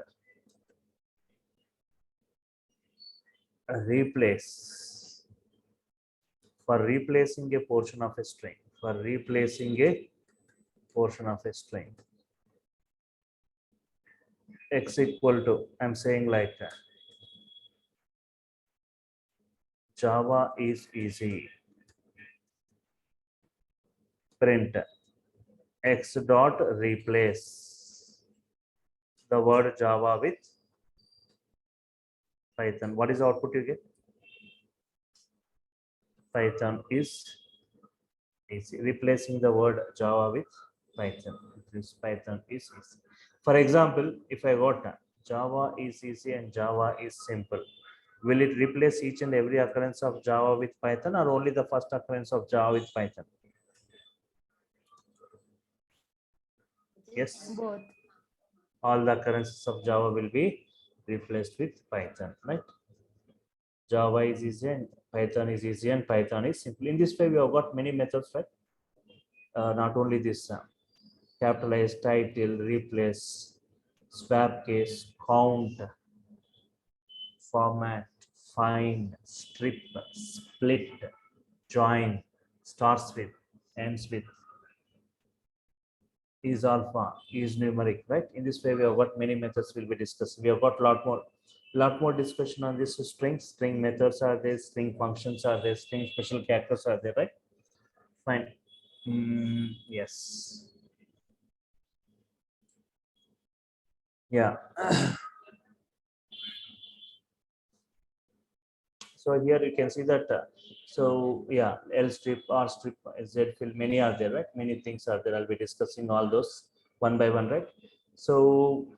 Replace. For replacing a portion of a string. For replacing a portion of a string. X equal to, I'm saying like that. Java is easy. Print X dot replace the word Java with Python. What is the output you get? Python is easy. Replacing the word Java with Python. This Python is easy. For example, if I got Java is easy and Java is simple, will it replace each and every occurrence of Java with Python or only the first occurrence of Java with Python? Yes. Both. All the occurrences of Java will be replaced with Python, right? Java is easy and Python is easy and Python is simple. In this way, we have got many methods, right? Not only this. capitalize, title, replace, swap case, count, format, find, strip, split, join, starts with, ends with, is alpha, is numeric, right? In this way, we have got many methods will be discussed. We have got lot more discussion on this strings. String methods are there, string functions are there, string special characters are there, right? Fine. Yes. Yeah. So here you can see that. So yeah, L strip, R strip, Z fill, many are there, right? Many things are there. I'll be discussing all those one by one, right? So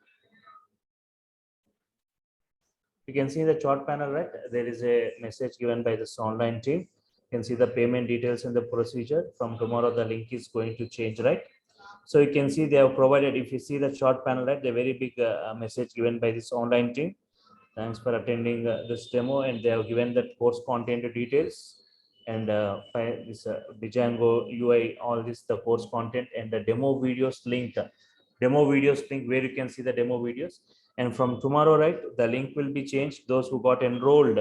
you can see the chart panel, right? There is a message given by this online team. You can see the payment details and the procedure. From tomorrow, the link is going to change, right? So you can see they have provided, if you see the chart panel, right, the very big message given by this online team. Thanks for attending this demo, and they have given the course content details and this Django UI, all this, the course content and the demo videos link. Demo videos link where you can see the demo videos. And from tomorrow, right, the link will be changed. Those who got enrolled,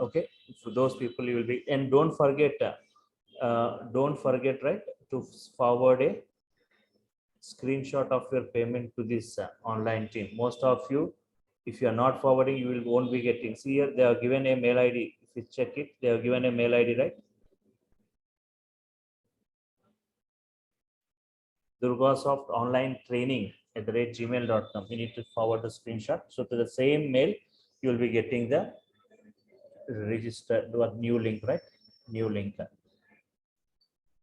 okay, for those people you will be, and don't forget, right, to forward a screenshot of your payment to this online team. Most of you, if you are not forwarding, you will won't be getting. See here, they are given a mail ID. If you check it, they have given a mail ID, right? DURGASOFT online training @gmail.com. You need to forward the screenshot. So to the same mail, you will be getting the register new link, right? New link.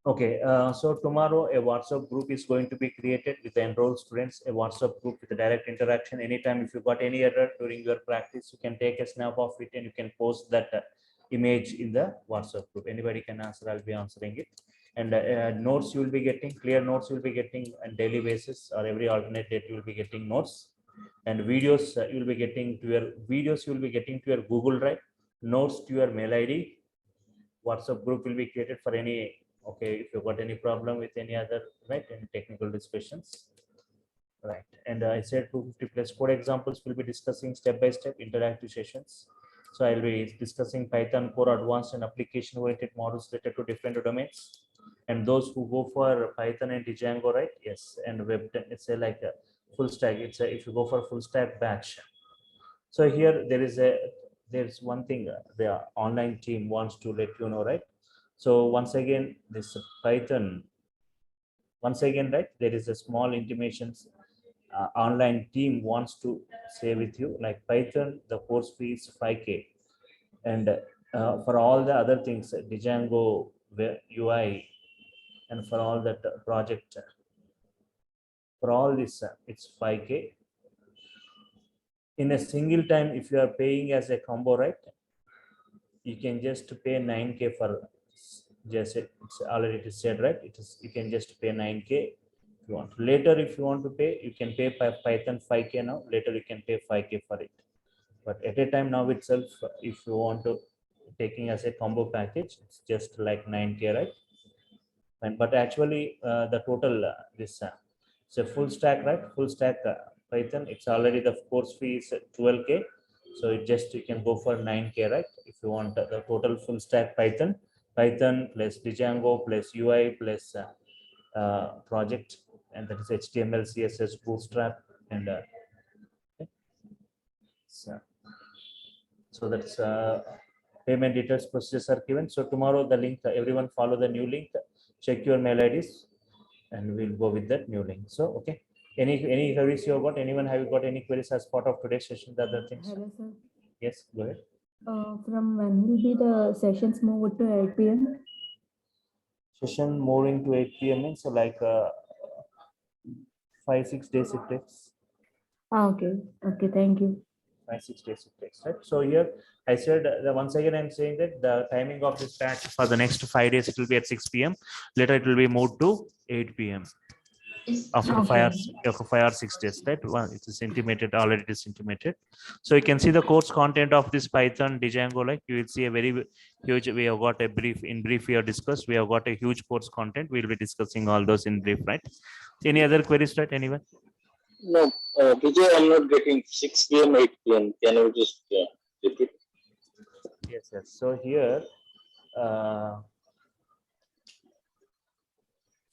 Okay, so tomorrow a WhatsApp group is going to be created with the enrolled students, a WhatsApp group with a direct interaction. Anytime if you got any error during your practice, you can take a snap of it and you can post that image in the WhatsApp group. Anybody can answer, I'll be answering it. And notes you will be getting, clear notes you will be getting on daily basis, or every alternate date you will be getting notes. And videos you will be getting to your videos, you will be getting to your Google Drive, notes to your mail ID. WhatsApp group will be created for any, okay, if you got any problem with any other, right, any technical discussions, right? And I said 250 plus code examples will be discussing step by step interactive sessions. So I'll be discussing Python core advanced and application oriented models related to different domains. And those who go for Python and Django, right? Yes, and web, it's a like a full stack. It's a, if you go for full stack batch. So here there's one thing the online team wants to let you know, right? So once again, this Python, once again, right, there is a small intimations online team wants to say with you, like Python, the course fee is 5K. And for all the other things, Django, UI, and for all that project, for all this, it's 5K. In a single time, if you are paying as a combo, right, you can just pay 9K for just it's already it is said, right? It is, you can just pay 9K if you want. Later, if you want to pay, you can pay Python 5K now. Later, you can pay 5K for it. But at a time now itself, if you want to taking as a combo package, it's just like 9K, right? And but actually, the total this it's a full stack, right? Full stack Python. It's already the course fee is 12K. So it just you can go for 9K, right? If you want the total full stack Python plus Django plus UI plus project, and that is HTML, CSS, Bootstrap, and okay. So that's payment details, procedures are given. So tomorrow the link, everyone follow the new link, check your mail IDs, and we'll go with that new link. So okay, any queries you have got? Anyone have you got any queries as part of today's session? The other things? Hello, sir. Yes, go ahead. From when will be the sessions moved to 8 p.m.? Session moving to 8 p.m. means like 5-6 days it takes. Okay. Okay. Thank you. 5-6 days it takes, right? So here I said once again I'm saying that the timing of this batch for the next 5 days it will be at 6 p.m. Later it will be moved to 8 p.m. after Okay. 5 hours, after 5 or 6 days, right? Well, it is intimated already. It is intimated. So you can see the course content of this Python Django. Like you will see a very huge. We have got a brief. In brief, we have discussed. We have got a huge course content. We'll be discussing all those in brief, right? Any other queries, right? Anyone? No, Vijay, I'm not getting 6 p.m., 8 p.m. Can you just repeat? Yes, yes. So here,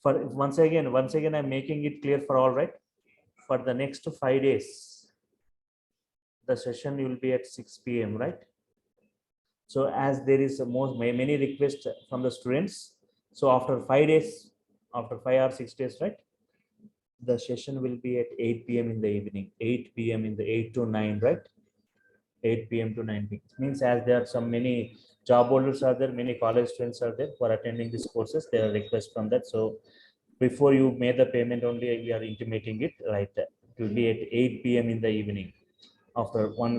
for once again, I'm making it clear for all, right? For the next 5 days, the session will be at 6 p.m., right? So as there is many requests from the students, so after 5 days, after 5 or 6 days, right? The session will be at 8 p.m. in the evening, 8 p.m. in the 8 to 9, right? 8 p.m. to 9 p.m. It means as there are some many job holders are there, many college students are there for attending these courses, there are requests from that. So before you made the payment only, we are intimating it, right? It will be at 8 p.m. in the evening. After 1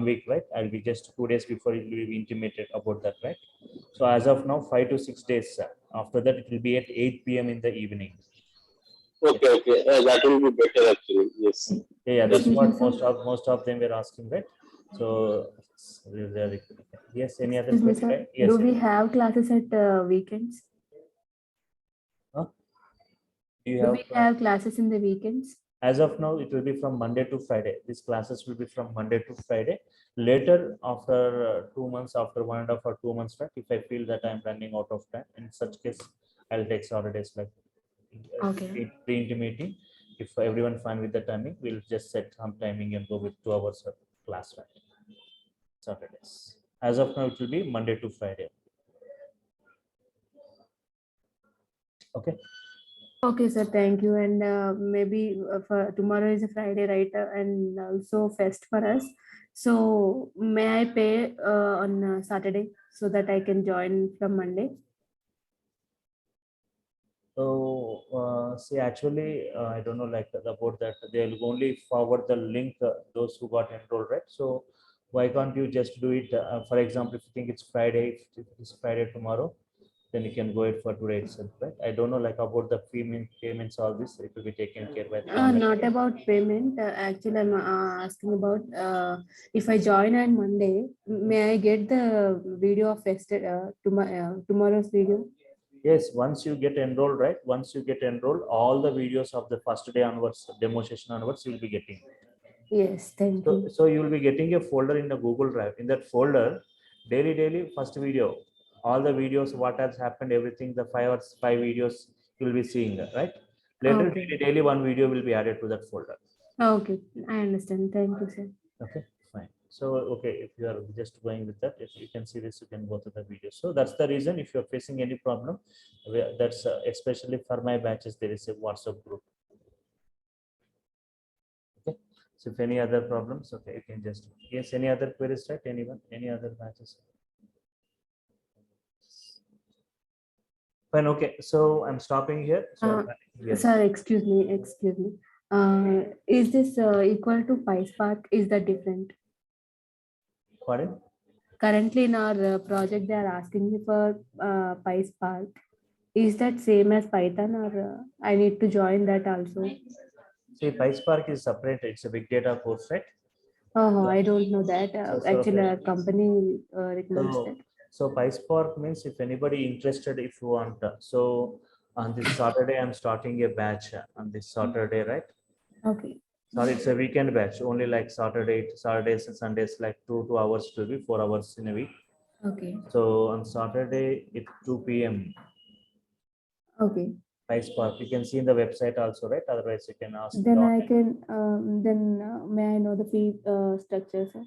week, right? I'll be just 2 days before it will be intimated about that, right? So as of now, 5 to 6 days. After that, it will be at 8 p.m. in the evening. Okay, okay. That will be better actually. Yes. Yeah, that's Excuse me, what sir. most of them were asking, right? So yes, any other Excuse me, question, sir. right? Yes. Do we have classes at weekends? Huh? Do you Do have we have classes in the weekends? as of now, it will be from Monday to Friday. These classes will be from Monday to Friday. Later, after 2 months, after 1.5 or 2 months, right? If I feel that I'm running out of time, in such case, I'll take Saturdays like Okay. pre-intimating. If everyone fine with the timing, we'll just set some timing and go with 2 hours of class, right? Saturdays. As of now, it will be Monday to Friday. Okay. Okay, sir. Thank you. And maybe for tomorrow is a Friday, right? And also fest for us. So may I pay on Saturday so that I can join from Monday? So, see, actually, I don't know like about that. They'll only forward the link those who got enrolled, right? So, why can't you just do it? For example, if you think it's Friday, if it's Friday tomorrow, then you can go it for today itself, right? I don't know like about the payments, all this. It will be taken care by the online. Not about payment. Actually, I'm asking about if I join on Monday, may I get the video of tomorrow's video? Yes, once you get enrolled, right? Once you get enrolled, all the videos of the first day onwards, demo session onwards, you'll be getting. Yes, thank So, you. so you will be getting a folder in the Google Drive. In that folder, daily, first video, all the videos, what has happened, everything, the five videos you will be seeing, right? Later, Okay. daily one video will be added to that folder. Okay, I understand. Thank you, sir. Okay, fine. So, okay, if you are just going with that, if you can see this, you can go to the video. So that's the reason if you're facing any problem, that's especially for my batches, there is a WhatsApp group. Okay. So if any other problems, okay, you can just, yes, any other queries, right? Anyone, any other batches? Fine, okay. So I'm stopping here. So yes, Sir, excuse me. Is this equal to PySpark? Is that different? pardon? Currently in our project, they are asking me for PySpark. Is that same as Python or I need to join that also? See, PySpark is separate. It's a big data course, right? Oh, I don't know that. Actually, Okay. our company recommends So, that. so PySpark means if anybody interested, if you want. So on this Saturday, I'm starting a batch on this Saturday, right? Okay. Sorry, it's a weekend batch. Only like Saturdays and Sundays, like 2 hours to be 4 hours in a week. Okay. So on Saturday, at 2 p.m. Okay. PySpark. You can see in the website also, right? Otherwise, you can ask the Then I online. can, may I know the fee structure, sir?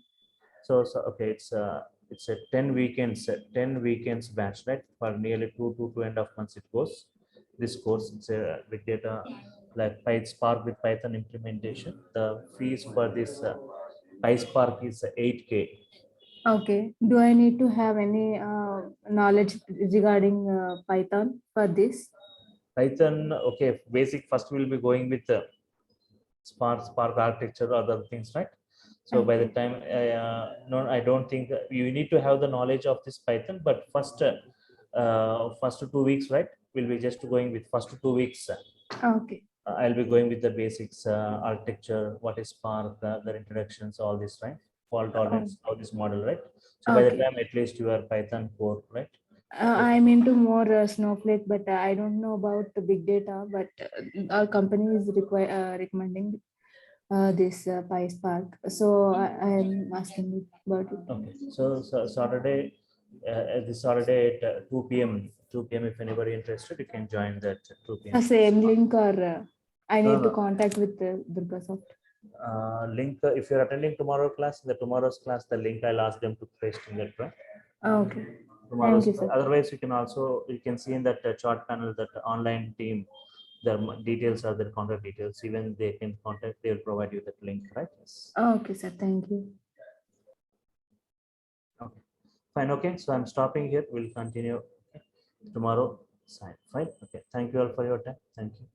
So okay, it's a 10 weekends batch, right? For nearly 2 to 2.5 months it goes. This course, it's a big data like PySpark with Python implementation. The fees for this PySpark is 8K. Okay. Do I need to have any knowledge regarding Python for this? Python, okay, basic first we'll be going with Spark architecture, other things, right? So by the Okay. time, no, I don't think you need to have the knowledge of this Python, but first 2 weeks, right? We'll be just going with first 2 weeks. Okay. I'll be going with the basics, architecture, what is Spark, the introductions, all this, right? Fault tolerance, all this model, right? So by the Okay. time at least you are Python core, right? I'm into more Snowflake, but I don't know about the big data. But our company is recommending this PySpark, so I'm asking about it. Okay, so Saturday, this Saturday at 2 p.m. 2 p.m. If anybody interested, you can join that 2 p.m. The same link, or I No, need to no, contact with DurgaSoft. link. If you're attending tomorrow class, the tomorrow's class, the link I'll ask them to paste in that, right? Okay. Thank Tomorrow's. you, sir. Otherwise, you can see in that chart panel that online team, their details are their contact details. Even they can contact, they'll provide you that link, right? Yes. Okay, sir. Thank you. Okay. Fine. Okay. So I'm stopping here. We'll continue tomorrow. Fine. Okay. Thank you all for your time. Thank you.